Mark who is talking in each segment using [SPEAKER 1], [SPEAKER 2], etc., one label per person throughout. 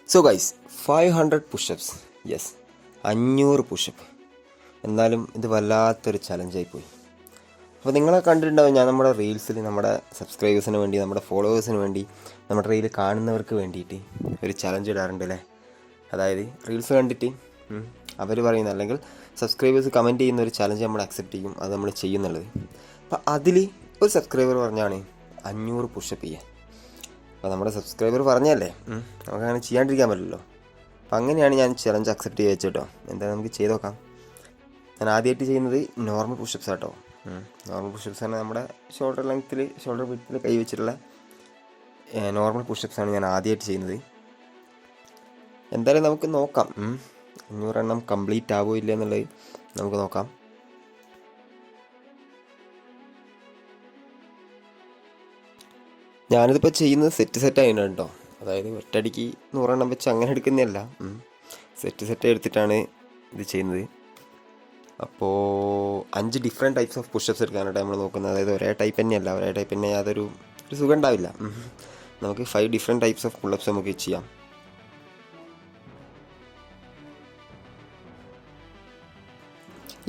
[SPEAKER 1] So guys 500 pushups, yes 500 pushup. എന്നാലും ഇത് വല്ലാത്തൊരു ചലഞ്ചായിപ്പോയി. അപ്പോൾ നിങ്ങളെ കണ്ടിട്ടുണ്ടാവും, ഞാൻ നമ്മുടെ റീൽസിൽ നമ്മുടെ സബ്സ്ക്രൈബേഴ്സിന് വേണ്ടി, നമ്മുടെ ഫോളോവേഴ്സിന് വേണ്ടി, നമ്മുടെ റീൽ കാണുന്നവർക്ക് വേണ്ടിയിട്ട് ഒരു ചലഞ്ച് ഇടാറുണ്ട് അല്ലേ. അതായത് റീൽസ് കണ്ടിട്ട് അവർ പറയുന്ന, അല്ലെങ്കിൽ സബ്സ്ക്രൈബേഴ്സ് കമൻറ്റ് ചെയ്യുന്ന ഒരു ചലഞ്ച് നമ്മൾ അക്സെപ്റ്റ് ചെയ്യും, അത് നമ്മൾ ചെയ്യുന്നുള്ളത്. അപ്പോൾ അതിൽ ഒരു സബ്സ്ക്രൈബർ പറഞ്ഞാണ് 500 പുഷപ്പ് ചെയ്യാൻ. അപ്പോൾ നമ്മുടെ സബ്സ്ക്രൈബർ പറഞ്ഞല്ലേ, നമുക്കങ്ങനെ ചെയ്യാണ്ടിരിക്കാൻ പറ്റില്ലല്ലോ. അപ്പോൾ അങ്ങനെയാണ് ഞാൻ ചലഞ്ച് അക്സെപ്റ്റ് ചെയ്ത് വെച്ചിട്ടോ. എന്തായാലും നമുക്ക് ചെയ്ത് നോക്കാം. ഞാൻ ആദ്യമായിട്ട് ചെയ്യുന്നത് നോർമൽ പുഷപ്സ് ആട്ടോ. നോർമൽ പുഷപ്സ് ആണ് നമ്മുടെ ഷോൾഡർ ലെങ്ത്തിൽ, ഷോൾഡർ വിഡ്ത്തിൽ കൈ വെച്ചിട്ടുള്ള നോർമൽ പുഷപ്സാണ് ഞാൻ ആദ്യമായിട്ട് ചെയ്യുന്നത്. എന്തായാലും നമുക്ക് നോക്കാം 500 എണ്ണം കംപ്ലീറ്റ് ആവുമോ ഇല്ല എന്നുള്ളത് നമുക്ക് നോക്കാം. ഞാനിതിപ്പോൾ ചെയ്യുന്നത് സെറ്റ് ആയിട്ടുണ്ട് കേട്ടോ. അതായത് ഒറ്റയടിക്ക് 100 എണ്ണം വെച്ച് അങ്ങനെ എടുക്കുന്നതല്ല, സെറ്റ് എടുത്തിട്ടാണ് ഇത് ചെയ്യുന്നത്. അപ്പോൾ 5 ഡിഫറെൻറ്റ് ടൈപ്സ് ഓഫ് പുഷപ്സ് എടുക്കാനായിട്ട് നമ്മൾ നോക്കുന്നത്. അതായത് ഒരേ ടൈപ്പ് തന്നെയല്ല, ഒരേ ടൈപ്പ് തന്നെ യാതൊരു സുഖം ഉണ്ടാവില്ല. നമുക്ക് 5 ഡിഫറെൻറ്റ് ടൈപ്സ് ഓഫ് പുള്ളപ്സ് നമുക്ക് ചെയ്യാം.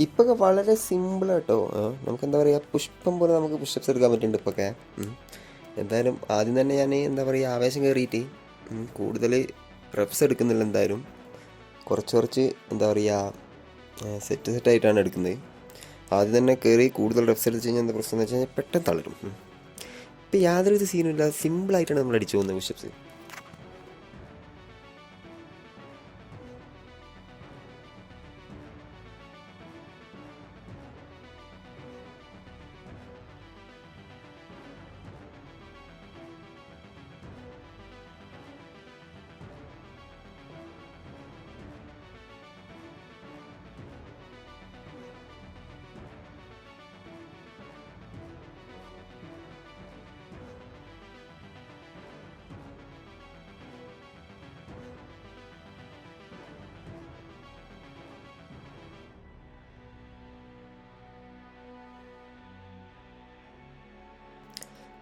[SPEAKER 1] ഇപ്പൊക്കെ വളരെ സിമ്പിളാട്ടോ. നമുക്ക് എന്താ പറയുക, പുഷ്പം പോലെ നമുക്ക് പുഷപ്സ് എടുക്കാൻ പറ്റുന്നുണ്ട് ഇപ്പൊക്കെ. എന്തായാലും ആദ്യം തന്നെ ഞാൻ എന്താ പറയുക, ആവേശം കയറിയിട്ട് കൂടുതൽ റെപ്സ് എടുക്കുന്നില്ല. എന്തായാലും കുറച്ച് എന്താ പറയുക, സെറ്റായിട്ടാണ് എടുക്കുന്നത്. ആദ്യം തന്നെ കയറി കൂടുതൽ റെപ്സ് എടുത്ത് കഴിഞ്ഞാൽ എന്താ പ്രശ്നം എന്ന് വെച്ച് കഴിഞ്ഞാൽ പെട്ടെന്ന് തളരും. ഇപ്പം യാതൊരു സീനുമില്ല, സിമ്പിളായിട്ടാണ് നമ്മൾ അടിച്ചു പോകുന്നത് പുഷപ്സ്.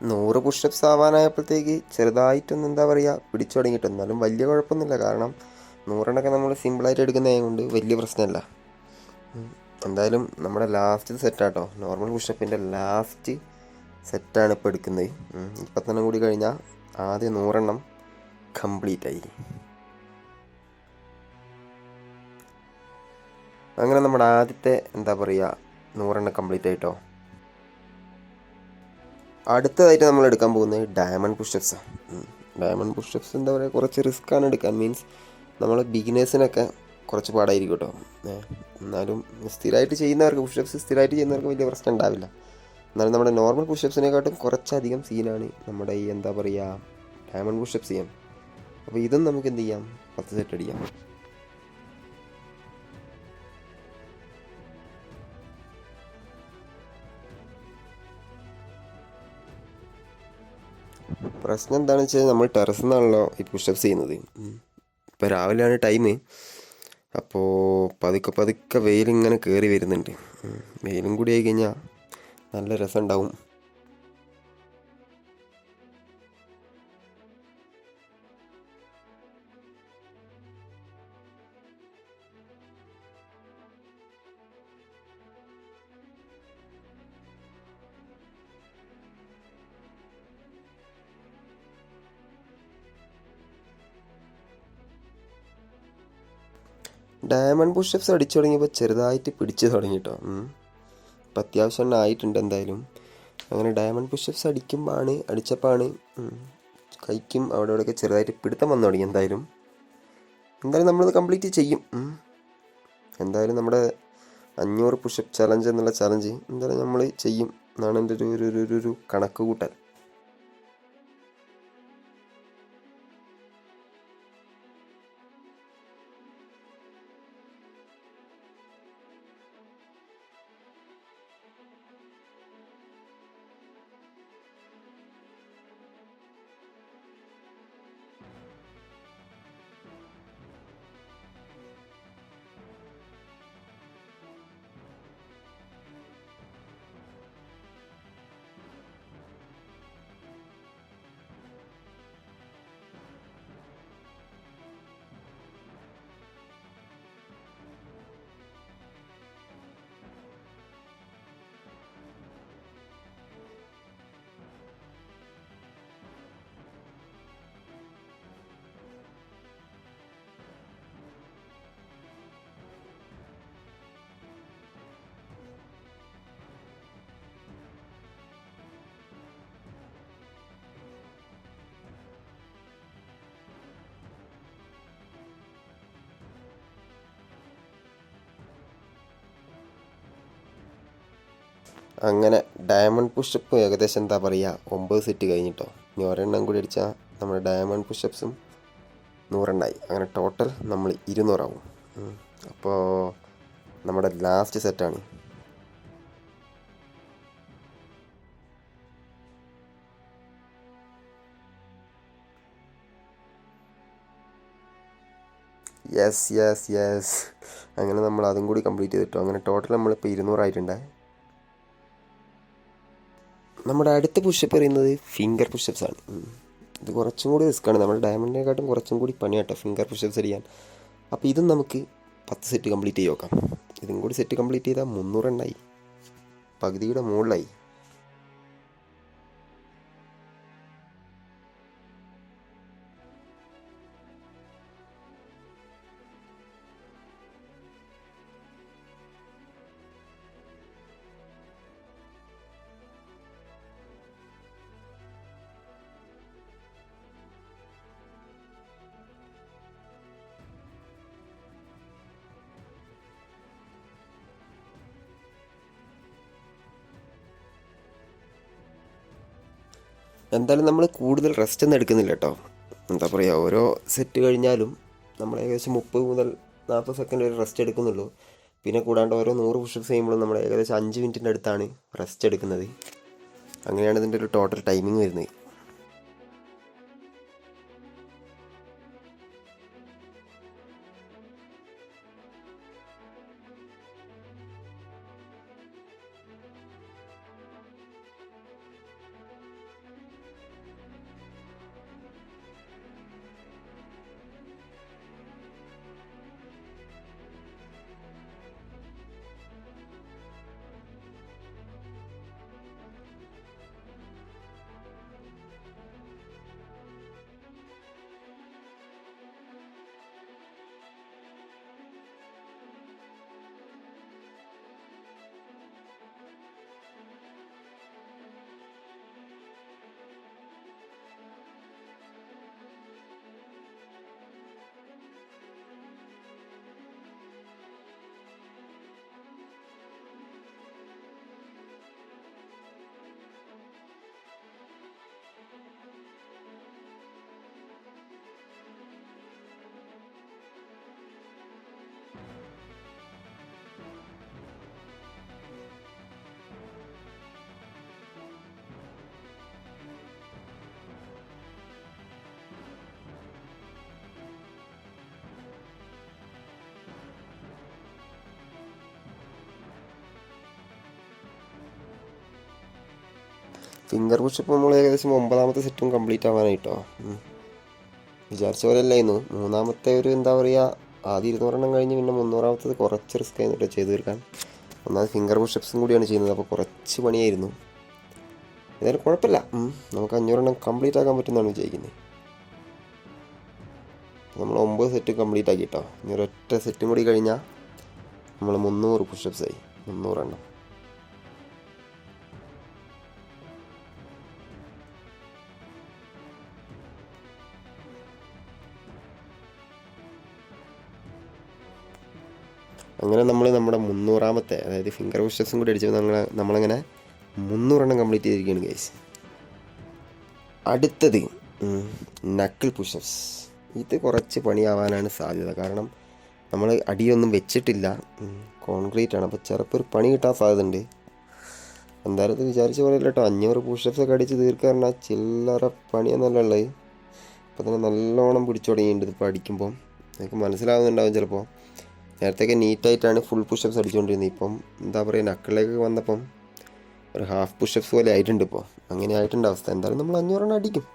[SPEAKER 1] നൂറ് പുഷപ്സ് ആവാനായപ്പോഴത്തേക്ക് ചെറുതായിട്ടൊന്നും എന്താ പറയുക പിടിച്ചു തുടങ്ങിയിട്ട്. എന്നാലും വലിയ കുഴപ്പമൊന്നുമില്ല, കാരണം 100 എണ്ണമൊക്കെ നമ്മൾ സിമ്പിളായിട്ട് എടുക്കുന്നതായത് കൊണ്ട് വലിയ പ്രശ്നമല്ല. എന്തായാലും നമ്മുടെ ലാസ്റ്റ് സെറ്റാട്ടോ, നോർമൽ പുഷപ്പിൻ്റെ ലാസ്റ്റ് സെറ്റാണ് ഇപ്പോൾ എടുക്കുന്നത്. 20 കൂടി കഴിഞ്ഞാൽ ആദ്യം 100 എണ്ണം കംപ്ലീറ്റ് ആയി. അങ്ങനെ നമ്മുടെ ആദ്യത്തെ എന്താ പറയുക 100 എണ്ണം കംപ്ലീറ്റ് ആയിട്ടോ. അടുത്തതായിട്ട് നമ്മൾ എടുക്കാൻ പോകുന്നത് ഡയമണ്ട് പുഷപ്സാണ്. ഡയമണ്ട് പുഷപ്സ് എന്താ പറയുക, കുറച്ച് റിസ്ക്കാണ് എടുക്കാൻ. മീൻസ് നമ്മൾ ബിഗിനേഴ്സിനൊക്കെ കുറച്ച് പാടായിരിക്കും കേട്ടോ. എന്നാലും സ്ഥിരമായിട്ട് ചെയ്യുന്നവർക്ക്, പുഷപ്സ് സ്ഥിരമായിട്ട് ചെയ്യുന്നവർക്ക് വലിയ പ്രശ്നം ഉണ്ടാവില്ല. എന്നാലും നമ്മുടെ നോർമൽ പുഷപ്സിനെക്കാട്ടും കുറച്ചധികം സീനാണ് നമ്മുടെ ഈ എന്താ പറയുക ഡയമണ്ട് പുഷപ്സ് ചെയ്യാം. അപ്പോൾ ഇതും നമുക്ക് എന്ത് ചെയ്യാം, 10 സെറ്റ് അടിക്കാം. പ്രശ്നം എന്താണെന്ന് വെച്ചാൽ നമ്മൾ ടെറസിൽ നിന്നാണല്ലോ ഈ പുഷപ്സ് ചെയ്യുന്നത്. ഇപ്പോൾ രാവിലെയാണ് ടൈം. അപ്പോൾ പതുക്കെ വെയിലിങ്ങനെ കയറി വരുന്നുണ്ട്. വെയിലും കൂടി ആയി കഴിഞ്ഞാൽ നല്ല രസമുണ്ടാവും. ഡയമണ്ട് പുഷപ്സ് അടിച്ചു തുടങ്ങിയപ്പോൾ ചെറുതായിട്ട് പിടിച്ച് തുടങ്ങിട്ടോ. ഇപ്പം അത്യാവശ്യം എണ്ണം ആയിട്ടുണ്ട്. എന്തായാലും അങ്ങനെ ഡയമണ്ട് പുഷപ്സ് അടിച്ചപ്പോഴാണ് കൈക്കും അവിടെ ഇവിടെയൊക്കെ ചെറുതായിട്ട് പിടുത്തം വന്നു തുടങ്ങി. എന്തായാലും നമ്മളത് കംപ്ലീറ്റ് ചെയ്യും. എന്തായാലും നമ്മുടെ 500 പുഷപ്പ് ചലഞ്ച് എന്നുള്ള ചലഞ്ച് എന്തായാലും നമ്മൾ ചെയ്യും എന്നാണ് എൻ്റെ ഒരു കണക്ക് കൂട്ടൽ. അങ്ങനെ ഡയമണ്ട് പുഷപ്പ് ഏകദേശം എന്താ പറയുക 9 സെറ്റ് കഴിഞ്ഞിട്ടോ. ഇനി ഒരെണ്ണം കൂടി അടിച്ചാൽ നമ്മുടെ ഡയമണ്ട് പുഷപ്സും 100 അങ്ങനെ ടോട്ടൽ നമ്മൾ 200 ആവും. അപ്പോൾ നമ്മുടെ ലാസ്റ്റ് സെറ്റാണ്. യെസ് യെസ് യെസ്, അങ്ങനെ നമ്മൾ അതും കൂടി കംപ്ലീറ്റ് ചെയ്തിട്ടോ. അങ്ങനെ ടോട്ടൽ നമ്മളിപ്പോൾ 200 ആയിട്ടുണ്ട്. നമ്മുടെ അടുത്ത പുഷപ്പ് പറയുന്നത് ഫിംഗർ പുഷപ്സ് ആണ്. ഇത് കുറച്ചും കൂടി റിസ്ക്കാണ്, നമ്മുടെ ഡയമണ്ടിനെക്കാട്ടും കുറച്ചും കൂടി പണിയാട്ടോ ഫിംഗർ പുഷപ്സ് ചെയ്യാൻ. അപ്പോൾ ഇതും നമുക്ക് 10 സെറ്റ് കംപ്ലീറ്റ് ചെയ്ത് നോക്കാം. ഇതും കൂടി സെറ്റ് കംപ്ലീറ്റ് ചെയ്താൽ 300 പകുതിയുടെ മുകളിലായി. എന്തായാലും നമ്മൾ കൂടുതൽ റെസ്റ്റ് ഒന്നും എടുക്കുന്നില്ല കേട്ടോ. എന്താ പറയുക, ഓരോ സെറ്റ് കഴിഞ്ഞാലും നമ്മൾ ഏകദേശം 30 മുതൽ 40 സെക്കൻഡ് വരെ റെസ്റ്റ് എടുക്കുന്നുള്ളൂ. പിന്നെ കൂടാണ്ട് ഓരോ 100 പുഷപ്സ് ചെയ്യുമ്പോഴും നമ്മൾ ഏകദേശം 5 മിനിറ്റിൻ്റെ അടുത്താണ് റെസ്റ്റ് എടുക്കുന്നത്. അങ്ങനെയാണ് ഇതിൻ്റെ ഒരു ടോട്ടൽ ടൈമിങ് വരുന്നത്. ഫിംഗർ പുഷപ്പ് നമ്മൾ ഏകദേശം 9ാമത്തെ സെറ്റും കംപ്ലീറ്റ് ആവാനായിട്ടോ. വിചാരിച്ച പോലെ അല്ലായിരുന്നു. മൂന്നാമത്തെ ഒരു എന്താ പറയുക, ആദ്യം 200 കഴിഞ്ഞ് പിന്നെ 300ാമത്തത് കുറച്ച് റിസ്ക് ആയിരുന്നു ചെയ്ത് തീർക്കാൻ. ഒന്നാമത് ഫിംഗർ പുഷപ്സും കൂടിയാണ് ചെയ്യുന്നത്, അപ്പോൾ കുറച്ച് പണിയായിരുന്നു. ഏതായാലും കുഴപ്പമില്ല, നമുക്ക് 500 കംപ്ലീറ്റ് ആക്കാൻ പറ്റുമെന്നാണ് വിചാരിക്കുന്നത്. നമ്മൾ 9 സെറ്റ് കംപ്ലീറ്റ് ആക്കിട്ടോ. ഇനി ഒരൊറ്റ സെറ്റും കൂടി കഴിഞ്ഞാൽ നമ്മൾ 300 പുഷപ്സായി, 300. അങ്ങനെ നമ്മൾ നമ്മുടെ 300ാമത്തെ, അതായത് ഫിംഗർ പുഷപ്സും കൂടി അടിച്ചപ്പോൾ നമ്മളങ്ങനെ 300 കംപ്ലീറ്റ് ചെയ്തിരിക്കുകയാണ് ഗൈസ്. അടുത്തത് നക്കിൾ പുഷപ്സ്. ഇത് കുറച്ച് പണിയാവാനാണ് സാധ്യത, കാരണം നമ്മൾ അടിയൊന്നും വെച്ചിട്ടില്ല, കോൺക്രീറ്റ് ആണ്. അപ്പോൾ ചിലപ്പോൾ ഒരു പണി കിട്ടാൻ സാധ്യത ഉണ്ട്. എന്തായാലും ഇത് വിചാരിച്ച പോലെ അല്ല കേട്ടോ. 500 പുഷപ്സ് ഒക്കെ അടിച്ച് തീർക്കാറുണ്ട്, ചില്ലറ പണിയൊന്നല്ല ഉള്ളത്. അപ്പോൾ തന്നെ നല്ലോണം പിടിച്ചു തുടങ്ങിയിട്ടുണ്ട് ഇതിപ്പോൾ അടിക്കുമ്പം. നിങ്ങൾക്ക് മനസ്സിലാവുന്നുണ്ടാവും ചിലപ്പോൾ. നേരത്തെയൊക്കെ നീറ്റായിട്ടാണ് ഫുൾ പുഷപ്സ് അടിച്ചുകൊണ്ടിരുന്നത്. ഇപ്പം എന്താ പറയുക, നക്കിളിലേക്ക് വന്നപ്പം ഒരു ഹാഫ് പുഷപ്സ് പോലെ ആയിട്ടുണ്ട് ഇപ്പോൾ. അങ്ങനെ ആയിട്ടുണ്ട് അവസ്ഥ. എന്തായാലും നമ്മൾ 500 അടിക്കും.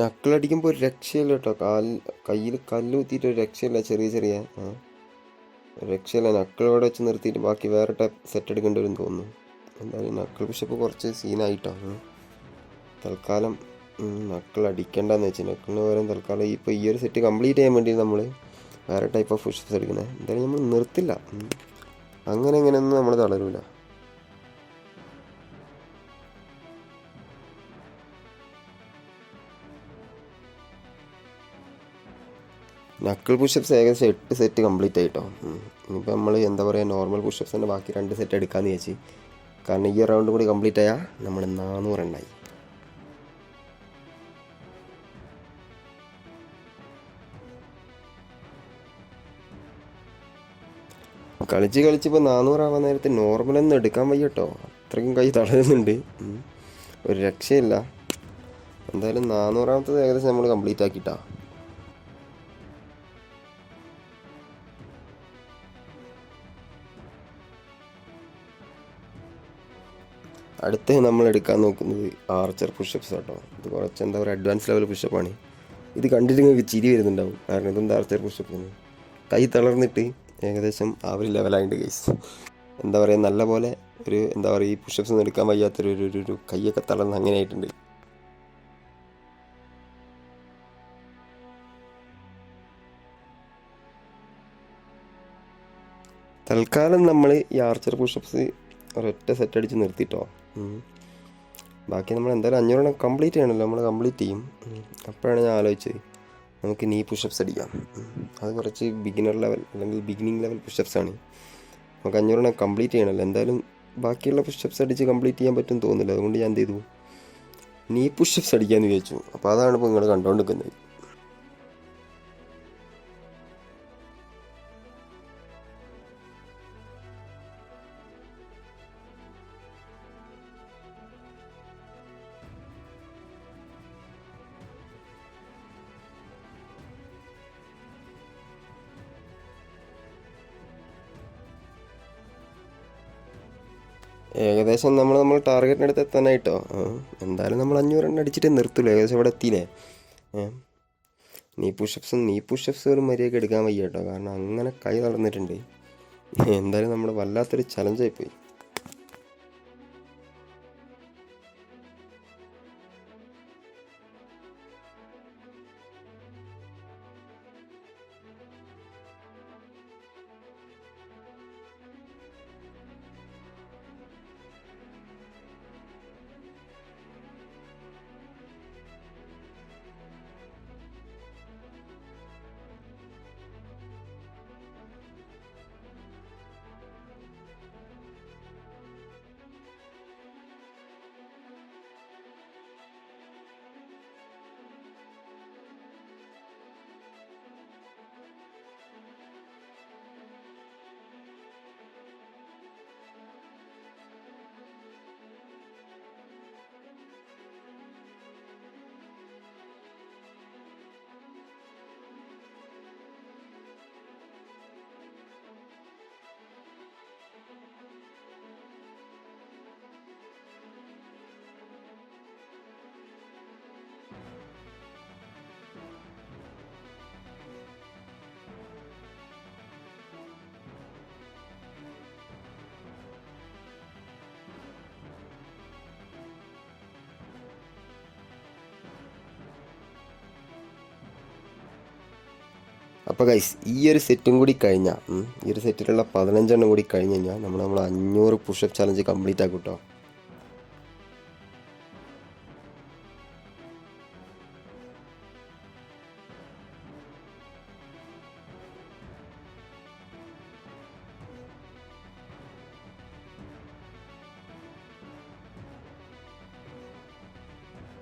[SPEAKER 1] നക്കിളടിക്കുമ്പോൾ ഒരു രക്ഷയില്ല കേട്ടോ. കയ്യിൽ കല്ല് കുത്തിയിട്ട് ഒരു രക്ഷയില്ല. ചെറിയ ഒരു രക്ഷയില്ല. നക്കിളോടെ വെച്ച് നിർത്തിയിട്ട് ബാക്കി വേറെ സെറ്റ് എടുക്കേണ്ടി വരും തോന്നുന്നു. എന്തായാലും നക്കിൾ പുഷപ്പ് കുറച്ച് സീനായിട്ടോ. തൽക്കാലം നക്കിൾ അടിക്കേണ്ടെന്ന് വെച്ചാൽ നക്കിളിന് പകരം തൽക്കാലം ഇപ്പോൾ ഈ ഒരു സെറ്റ് കംപ്ലീറ്റ് ചെയ്യാൻ വേണ്ടി നമ്മൾ വേറെ ടൈപ്പ് ഓഫ് പുഷപ്സ് എടുക്കുന്നത്. എന്തായാലും നമ്മൾ നിർത്തില്ല. അങ്ങനെ ഇങ്ങനെയൊന്നും നമ്മൾ തളരൂല. നക്കിൾ പുഷപ്സ് ഏകദേശം 8 സെറ്റ് കംപ്ലീറ്റ് ആയിട്ടോ. ഇനിയിപ്പോൾ നമ്മൾ എന്താ പറയുക, നോർമൽ പുഷപ്സിൻ്റെ ബാക്കി 2 സെറ്റ് എടുക്കാമെന്ന് വിചാരിച്ച്. കാരണം ഈ റൗണ്ട് കൂടി കംപ്ലീറ്റ് ആയാൽ നമ്മൾ 400 എണ്ണായി. കളിച്ചിപ്പോൾ 400 ആവാൻ നേരത്തെ നോർമലൊന്നും എടുക്കാൻ വയ്യ കേട്ടോ. അത്രയ്ക്കും കൈ തളരുന്നുണ്ട്. ഒരു രക്ഷയില്ല. എന്തായാലും 400ാമത്തത് ഏകദേശം നമ്മൾ കംപ്ലീറ്റ് ആക്കിയിട്ടാ. അടുത്ത് നമ്മൾ എടുക്കാൻ നോക്കുന്നത് ആർച്ചർ പുഷപ്സ് കേട്ടോ. ഇത് കുറച്ച് എന്താ പറയുക, അഡ്വാൻസ് ലെവൽ പുഷപ്പാണ്. ഇത് കണ്ടിട്ട് നിങ്ങൾക്ക് ചിരി വരുന്നുണ്ടാവും. കാരണം ഇതെന്താ ആർച്ചർ പുഷപ്പ്, കൈ തളർന്നിട്ട് ഏകദേശം ആ ഒരു ലെവലായിട്ട് ഗൈസ്. എന്താ പറയുക, നല്ല പോലെ ഒരു എന്താ പറയുക, ഈ പുഷപ്സ് ഒന്നും എടുക്കാൻ വയ്യാത്തൊരു കൈയൊക്കെ തളർന്ന് അങ്ങനെ ആയിട്ടുണ്ട്. തൽക്കാലം നമ്മൾ ഈ ആർച്ചർ പുഷപ്സ് ഒരൊറ്റ സെറ്റ് അടിച്ച് നിർത്തിയിട്ടോ. ബാക്കി നമ്മൾ എന്തായാലും 500 കംപ്ലീറ്റ് ചെയ്യണമല്ലോ, നമ്മൾ കംപ്ലീറ്റ് ചെയ്യും. അപ്പോഴാണ് ഞാൻ ആലോചിച്ചത് നമുക്ക് നീ പുഷപ്സ് അടിക്കാം. അത് കുറച്ച് ബിഗിനർ ലെവൽ അല്ലെങ്കിൽ ബിഗിനിങ് ലെവൽ പുഷപ്സ് ആണ്. നമുക്ക് 500 കംപ്ലീറ്റ് ചെയ്യണമല്ലോ. എന്തായാലും ബാക്കിയുള്ള പുഷപ്സ് അടിച്ച് കംപ്ലീറ്റ് ചെയ്യാൻ പറ്റും തോന്നില്ല. അതുകൊണ്ട് ഞാൻ എന്ത് ചെയ്തു, നീ പുഷപ്സ് അടിക്കാമെന്ന് വിചാരിച്ചു. അപ്പോൾ അതാണ് ഇപ്പോൾ നിങ്ങൾ കണ്ടുകൊണ്ടിരിക്കുന്നത്. ഏകദേശം നമ്മൾ ടാർഗറ്റിൻ്റെ അടുത്ത് എത്താനായിട്ടോ. എന്തായാലും നമ്മൾ 500 എണ്ണം അടിച്ചിട്ട് നിർത്തുള്ളൂ. ഏകദേശം ഇവിടെ എത്തിയില്ലേ. നീ പുഷപ്സ് ഒരു മര്യാദയ്ക്ക് എടുക്കാൻ വയ്യ കേട്ടോ. കാരണം അങ്ങനെ കൈ തളർന്നിട്ടുണ്ട്. എന്തായാലും നമ്മൾ വല്ലാത്തൊരു ചലഞ്ചായിപ്പോയി. അപ്പോൾ ഗൈസ്, ഈ ഒരു സെറ്റും കൂടി കഴിഞ്ഞാൽ, ഈ ഒരു സെറ്റിലുള്ള 15 എണ്ണം കൂടി കഴിഞ്ഞ് കഴിഞ്ഞാൽ നമ്മൾ 500 പുഷപ്പ് ചലഞ്ച് കംപ്ലീറ്റ് ആക്കും കേട്ടോ.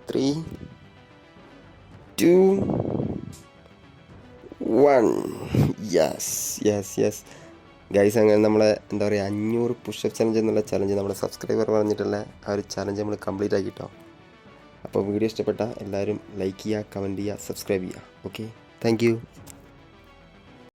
[SPEAKER 1] Three, 2, 1. യെസ് ഗൈസ്, അങ്ങനെ നമ്മളെ എന്താ പറയുക 500 പുഷപ്പ് ചലഞ്ച് എന്നുള്ള ചലഞ്ച് നമ്മുടെ സബ്സ്ക്രൈബർ പറഞ്ഞിട്ടുള്ള ആ ഒരു ചലഞ്ച് നമ്മൾ കംപ്ലീറ്റ് ആക്കിട്ടോ. അപ്പോൾ വീഡിയോ ഇഷ്ടപ്പെട്ട എല്ലാവരും ലൈക്ക് ചെയ്യുക, കമൻറ്റ് ചെയ്യുക, സബ്സ്ക്രൈബ് ചെയ്യുക. Okay, thank you.